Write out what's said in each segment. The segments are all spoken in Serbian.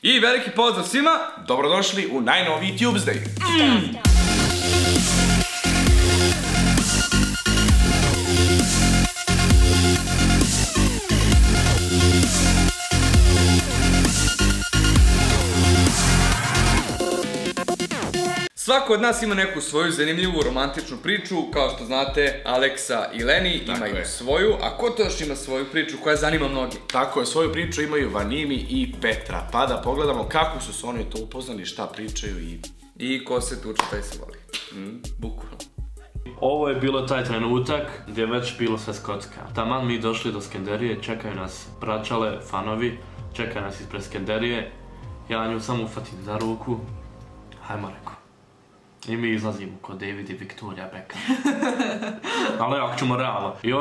I veliki pozdrav svima, dobrodošli u najnoviji Tuesday. Svako od nas ima neku svoju zanimljivu romantičnu priču, kao što znate, Aleksa i Leni imaju svoju, a ko to još ima svoju priču koja zanima mnogi? Tako je, svoju priču imaju Vanimi i Petra, pa da pogledamo kako su se oni to upoznali, šta pričaju i ko se tuče, taj se voli. Bukvalno. Ovo je bilo taj trenutak gdje je već bilo sve skocka. Taman mi došli do Skenderije, čekaju nas pračale, fanovi, čekaju nas ispred Skenderije. Ja nju samo ufatim za ruku, hajmo reko. I mi izlazimo kod David i Victoria Beckham. Ali ako ćemo realno. I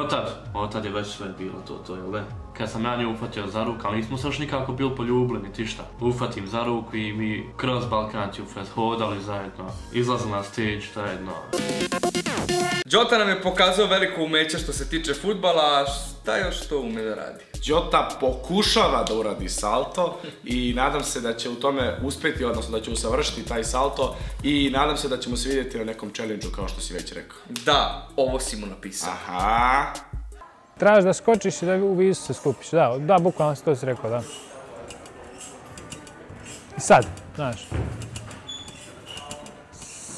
otad je već sve bilo to, jel ne? Kad sam ja nju ufatio za ruku, ali nismo se još nikako bili poljubili, niti šta. Ufatim za ruku i mi kroz Balkanci hodali zajedno, izlazili na stage zajedno. Jota nam je pokazao veliko umeće što se tiče fudbala, a šta još to ume da radi? Jota pokušava da uradi salto i nadam se da će u tome uspjeti, odnosno da će usavršiti taj salto i nadam se da ćemo se vidjeti na nekom challenge-u kao što si već rekao. Da, ovo si mu napisao. Aha. Trebaš da skočiš i da u visu se skupiš, da, bukvalno si to si rekao, da. I sad, znaš.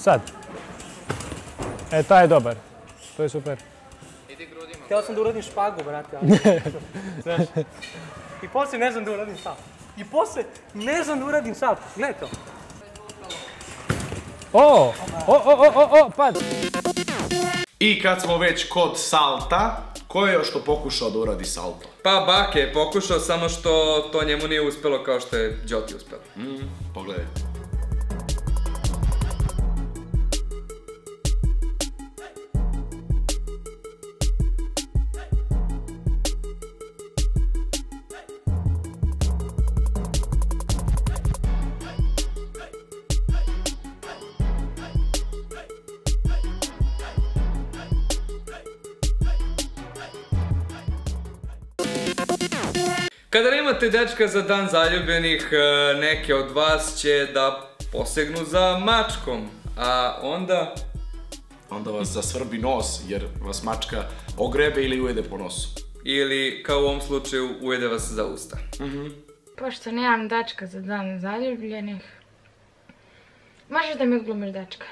Sad. E, taj je dobar. To je super. Htio sam da uradim špagu, brate, ali... Znaš. I poslije ne znam da uradim salt. Gledaj to. Pad. I kad smo već kod salta, ko je još to pokušao da uradi salto? Pa Bake je pokušao, samo što to njemu nije uspjelo kao što je Joti uspjelo. Pogledaj. Kada nemate dečka za dan zaljubljenih, neke od vas će da posegnu za mačkom, a onda... Onda vas zasvrbi nos, jer vas mačka ogrebe ili ujede po nosu. Ili, kao u ovom slučaju, ujede vas za usta. Pošto nemam dečka za dan zaljubljenih, možeš da mi oglumiš dečka.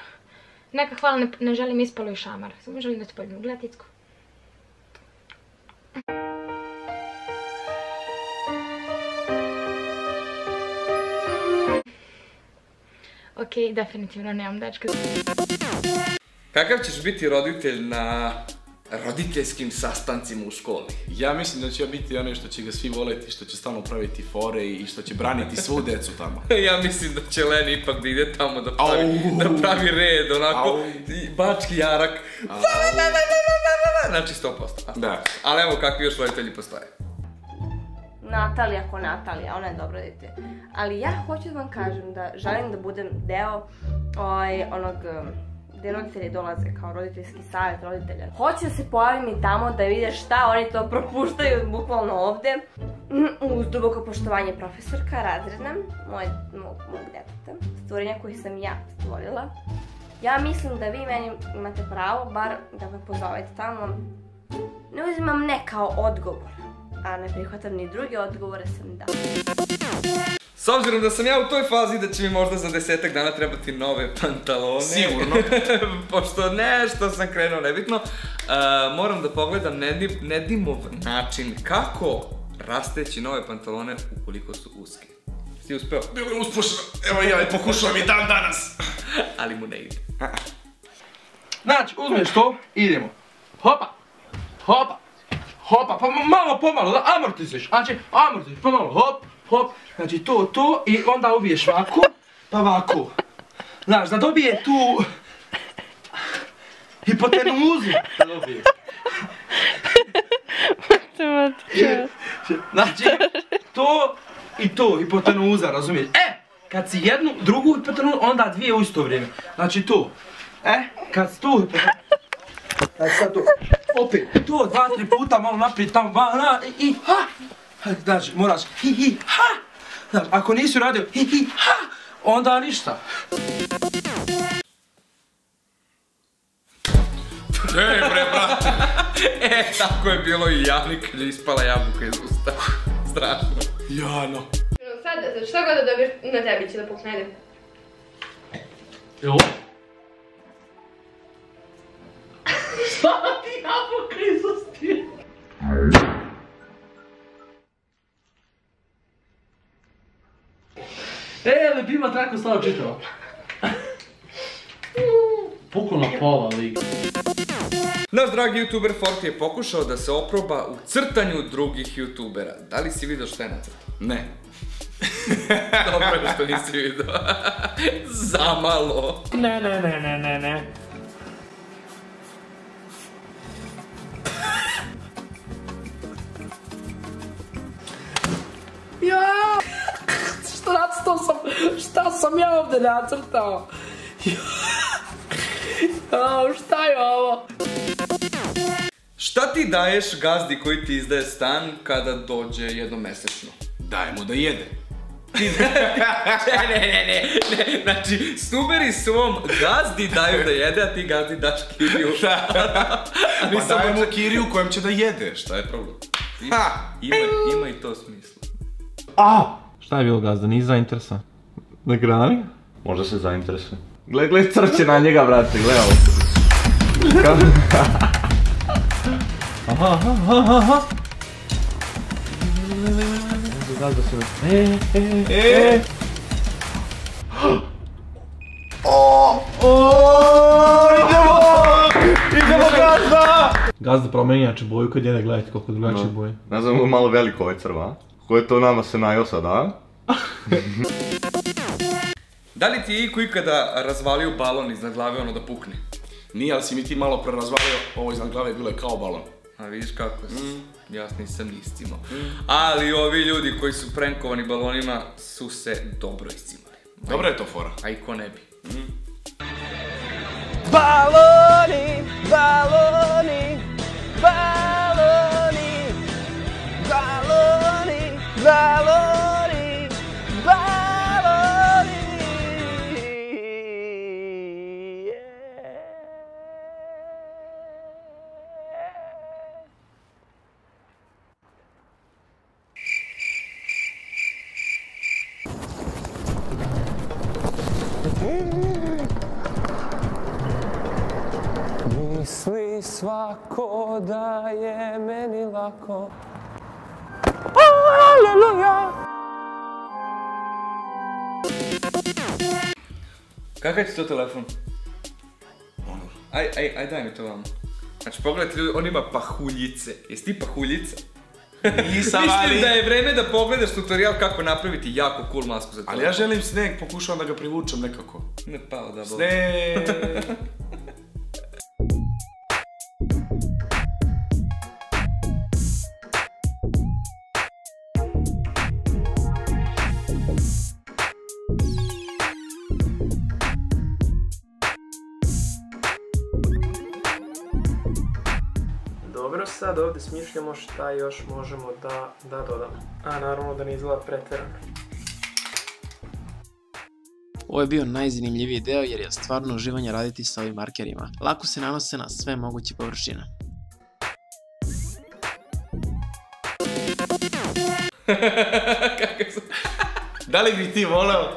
Neka hvala, ne želim ispalo i šamar, samo želim da te poljubim. Gledaj, Ticko. Okej, definitivno nemam dečka. Kakav ćeš biti roditelj na roditeljskim sastancima u školi? Ja mislim da će biti onaj što će ga svi voleti, što će stalno praviti fore i što će braniti svu decu tamo. Ja mislim da će Leni ipak da ide tamo da pravi red, onako, bački jarak. Znači 100%. Da. Ali evo kakvi još roditelji postoje. Natalija ko Natalija, ona je dobro dete. Ali ja hoću da vam kažem da želim da budem deo onog gde roditelji dolaze kao roditeljski savjet roditelja. Hoću da se pojavim i tamo da vide šta oni to propuštaju bukvalno ovde. Uz duboko poštovanje profesorka, razredna, mog deteta, stvorenja koji sam ja stvorila. Ja mislim da vi meni imate pravo, bar da me pozovete tamo. Ne uzimam ne kao odgovor, a ne prihvatam ni druge odgovore, sam da. S obzirom da sam ja u toj fazi da će mi možda za 10-ak dana trebati nove pantalone. Sigurno. Pošto nešto sam krenuo nebitno, moram da pogledam Nedimov način kako rasteći nove pantalone ukoliko su uske. Si uspeo? Bilo je uspušeno. Evo ja pokušavam i dan danas. Ali mu ne ide. Znači, uzmeš to i idemo. Hopa, hopa, hopa, pa malo pomalo, da amortizuješ. Znači, amortizuješ, pa malo, hop, hop. Znači, to i onda ubiješ ovako, pa ovako. Znaš, da dobije tu hipotenuzu, da dobije. Matematika. Znači, to i to, hipotenuza, razumiješ? Kad si jednu, drugu hipotenuzu, onda dvije u isto vrijeme. Znači, to. Kad si tu, znači sad to, opet, to 2-3 puta, malo naprijed, tamo, i ha! Znači, moraš, ha! Znaš, ako nisi uradio hi hi ha, onda ništa. Ej bre, brate! Tako je bilo i Jani kad je ispala jabuka iz usta. Strašno. Jano. Sad, šta god da dobiješ, na tebi će da pukne, ajde. Jo. Šta ti jabuka iz usta? Lepima tako stao čitao. Puku na pola, lik. Naš dragi youtuber Forti je pokušao da se oproba u crtanju drugih youtubera. Da li si vidio šta je nacrtao? Ne. Dobro je što nisi vidio. Zamalo. Ne. Ja! Šta sam ja ovdje nacrtao? Šta je ovo? Šta ti daješ gazdi koji ti izdaje stan kada dođe jednomesečno? Daj mu da jede. Ne. Znači, snuberi svom gazdi daju da jede, a ti gazdi daš kiriju. Pa daj mu kiriju kojem će da jede, šta je problem? Ima i to smisla. Šta je bilo gazda, nisi zainteresovan? Na grani? Možda se zainteresuje. Gle, crće na njega, brate, gle ovo. Aha. Gazda se ne... Idemo gazda! Gazda promeni inače boju kad jede, gledajte koliko drugačije boje. Ne znam, malo veliko ovaj crva, a? Ko je to nama se najao sad, a? Da li ti je iko ikada razvalio balon iznad glave ono da pukne? Nije, ali si mi ti malo prerazvalio, ovo iznad glave bilo je kao balon. A vidiš kako si, ja nisam ni iscimao. Ali ovi ljudi koji su prankovani balonima su se dobro iscimali. Dobra je to fora. A i ko ne bi. Baloni, baloni, baloni, baloni, baloni, baloni. Misli svako da je meni lako. Aleluja! Kakav ti to telefon? Aj daj mi to vamo. Znači pogledajte ljudi, on ima pahuljice. Jesi ti pahuljica? Nisam, ali... Mislim da je vreme da pogledaš tutorial kako napraviti jako cool masku za telefon. Ali ja želim sneg, pokušavam da ga privučem nekako. Ne pao da bol. Sneg! Dobro, sad ovdje smišljamo šta još možemo da dodamo. A naravno da ne izgleda pretjerano. Ovo je bio najzanimljiviji deo jer je stvarno uživanje raditi sa ovim markerima. Lako se nanose na sve moguće površine. Da li bi ti voleo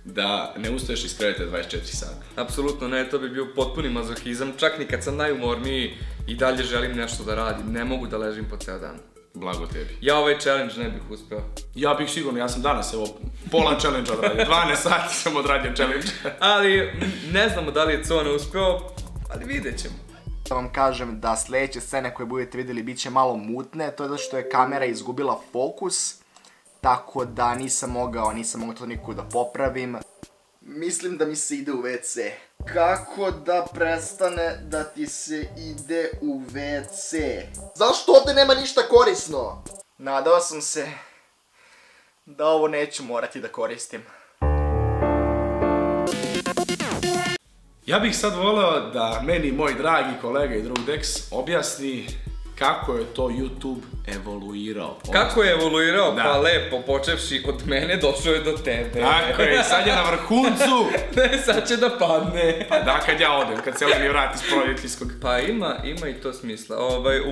da ne ustaješ iz kreveta 24 sata? Apsolutno ne, to bi bio potpuni mazohizam. Čak ni kad sam najumorniji i dalje želim nešto da radim. Ne mogu da ležim po ceo dan. Blago tebi. Ja ovaj challenge ne bih uspeo. Ja bih sigurno, ja sam danas evo pola challenge odradio. 12 sati sam odradio challenge. Ali ne znamo da li je Cone uspeo, ali vidjet ćemo. Da vam kažem da sljedeće scene koje budete vidjeli bit će malo mutne, to je zato što je kamera izgubila fokus, tako da nisam mogao to nikud da popravim. Mislim da mi se ide u WC. Kako da prestane da ti se ide u WC? Zašto ovdje nema ništa korisno? Nadao sam se da ovo neću morati da koristim. Ja bih sad voleo da meni moj dragi kolega i drug Dex objasni kako je to YouTube evoluirao. Kako je evoluirao? Pa lepo, počevši od mene, došao je do tebe. Tako je, sad je na vrhuncu. Ne, sad će da padne. Pa da, kad ja odem, kad se Leni vrati iz roditeljskog. Pa ima i to smisla.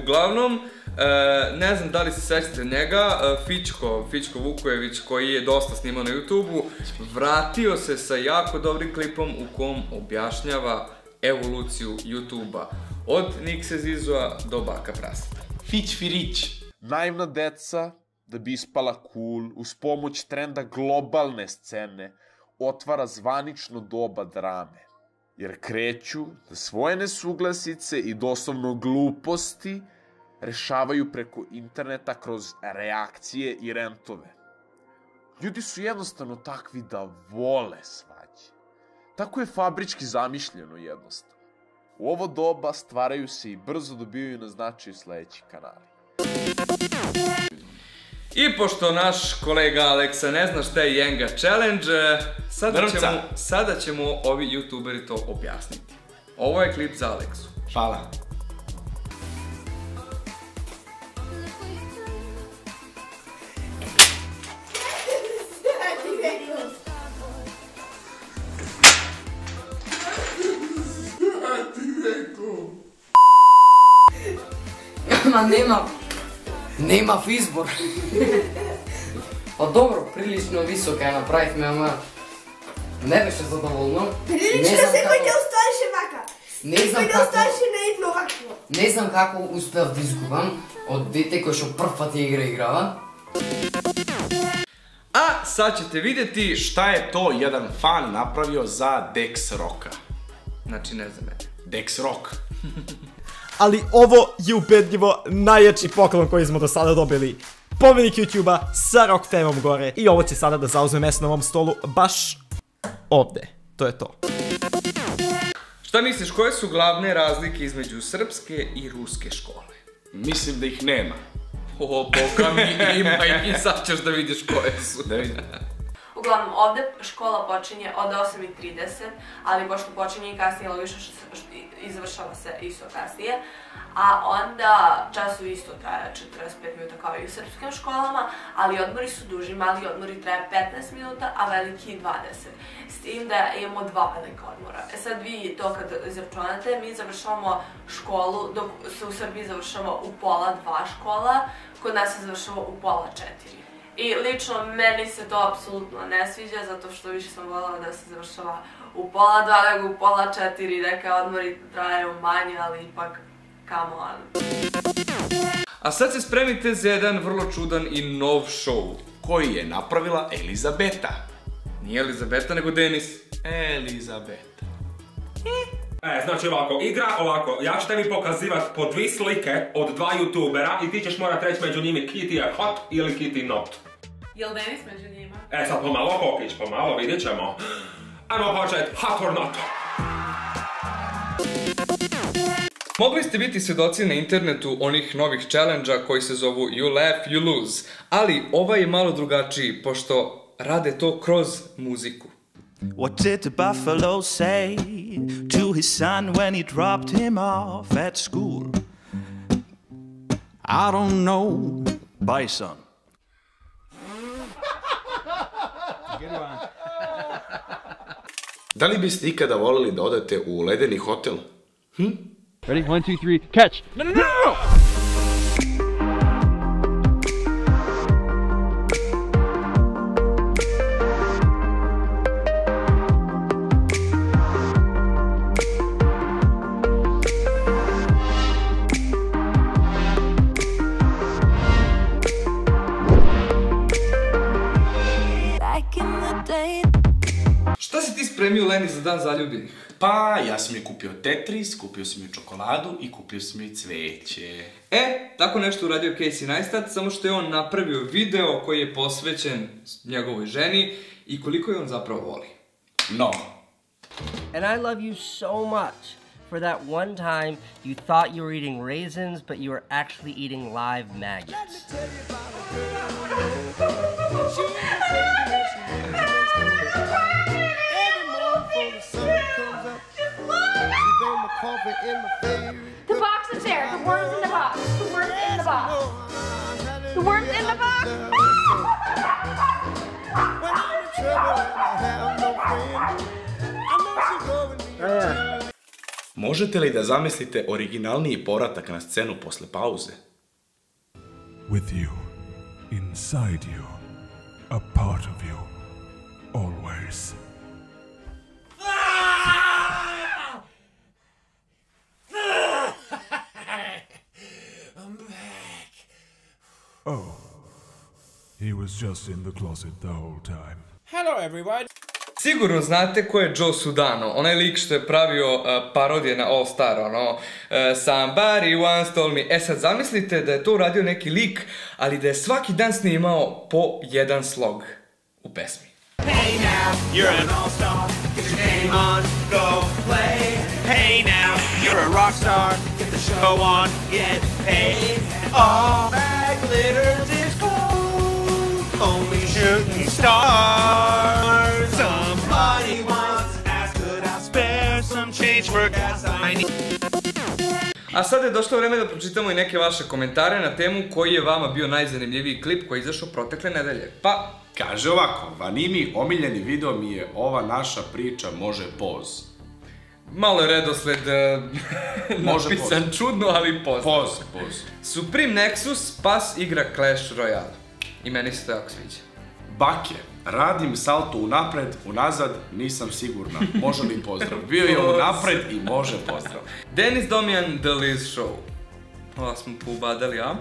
Uglavnom, ne znam da li se sećate njega, Fićko Vukojević, koji je dosta snimao na YouTube-u, vratio se sa jako dobrim klipom u kom objašnjava evoluciju YouTube-a. Od Nikse Zizua do Baka Praseta. Fić Firić. Naivna deca, da bi ispala cool, uz pomoć trenda globalne scene, otvara zvanično doba drame. Jer kreću da svoje nesuglasice i doslovno gluposti rešavaju preko interneta kroz reakcije i rentove. Ljudi su jednostavno takvi da vole svađe. Tako je fabrički zamišljeno jednostavno. U ovo doba stvaraju se i brzo dobijaju na značaju sledeći kanali. I pošto naš kolega Aleksa ne zna šta je Jenga Challenge, sada ćemo ovi youtuberi to objasniti. Ovo je klip za Aleksu. Hvala. Ma nema izbor. Pa dobro, prilično visoka je napraviti me, ama ne беше zadovoljno. Prilično se koji te ustariše vaka. Не знам како успеав да изгубам од дете кој што прв пат ја играва. A sad ćete vidjeti šta je to jedan fan napravio za Dex Rocka. Znači ne za mene. Dex Rock. Ali ovo je ubedljivo najjači poklon koji smo do sada dobili. Pomenik YouTube-a sa rock temom gore. I ovo će sada da zauzme mesto na ovom stolu baš ovde. To je to. Šta misliš, koje su glavne razlike između srpske i ruske škole? Mislim da ih nema. O, boga mi ima i sad ćeš da vidiš koje su. Da vidim. Uglavnom, ovde škola počinje od 8:30, ali pošto počinje i kasnije, logično i završava se isto kasnije. A onda časovi isto traje 45 minuta kao i u srpskim školama, ali odmori su duži, mali odmori traje 15 minuta, a veliki 20. S tim da imamo 2 velika odmora. E sad vi to kad izračunate, mi završavamo školu, dok se u Srbiji završava u pola 2 škola, kod nas se završava u pola 4. I lično meni se to apsolutno ne sviđa, zato što više sam voljela da se završava u pola 2 nego u pola 4, neka odmori traju manje, ali ipak come on. A sad se spremite za jedan vrlo čudan i nov show. Koji je napravila Elizabeta. Nije Elizabeta, nego Denis. Elizabeta. Znači ovako, igra ovako, ja ću tebi pokazivat po 2 slike od 2 youtubera i ti ćeš morat reći među njimi Kitty je hot ili Kitty not. Jel Denis među njima? Sad pomalo Kokić, pomalo, vidjet ćemo. Ajmo počet, hot or not. Mogli ste biti svjedoci na internetu onih novih challenge-a koji se zovu You Laugh, You Lose, ali ovaj je malo drugačiji, pošto rade to kroz muziku. What did the buffalo say to his son when he dropped him off at school? I don't know, bison. Da li biste ikada volili da odete u ledeni hotel? Ready? 1, 2, 3, catch! No, no, no, no! Šta si ti spremio, Leni, za dan zaljubljenih? Pa, ja sam joj kupio Tetris, kupio sam joj čokoladu i kupio sam joj cveće. Tako nešto uradio Casey Neistat, samo što je on napravio video koji je posvećen njegovoj ženi i koliko je on zapravo voli. Mnogo. And I love you so much for that one time you thought you were eating raisins, but you were actually eating live maggots. The box is there. The worm's in the box. The worm's Možete li da zamislite originalniji povratak na scenu posle pauze? With you, inside you, a part of you, always. I'm back. Oh, he was just in the closet the whole time. Hello everyone. Sigurno znate ko je Joe Sudano, onaj lik što je pravio parodije na All Star, ono Somebody once told me. Sad zamislite da je to uradio neki lik, ali da je svaki dan snimao po jedan slog u pesmi. Hey now, you're an all-star, get your game on, go play. Hey now, you're a rock star, get the show on, get paid. All that glitters is gold, only shooting stars. Somebody once asked, could I spare some change for gas I need? A sad je došlo vreme da pročitamo i neke vaše komentare na temu koji je vama bio najzanimljiviji klip koji je izašao protekle nedelje. Pa, kaže ovako, Vanimi, omiljeni video mi je ova naša priča može poz. Malo je redosled napisan čudno, ali poz. Poz. Supreme Nexus, Spas igra Clash Royale. I meni se to jako sviđa. Bake, radim salto unapred, unazad, nisam sigurna. Može li pozdrav? Bio je unapred i može pozdrav. Denis Domijan, The Liz Show. Ovo smo poubadali, a?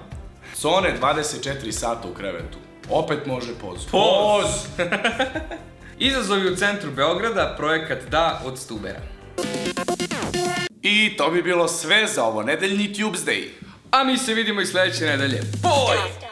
Cone 24 sata u krevetu. Opet može poz. Poz! Izazovi u centru Beograda, projekat Da od Stubera. I to bi bilo sve za ovo nedeljni Tuesday. A mi se vidimo i sledeće nedelje. Boj!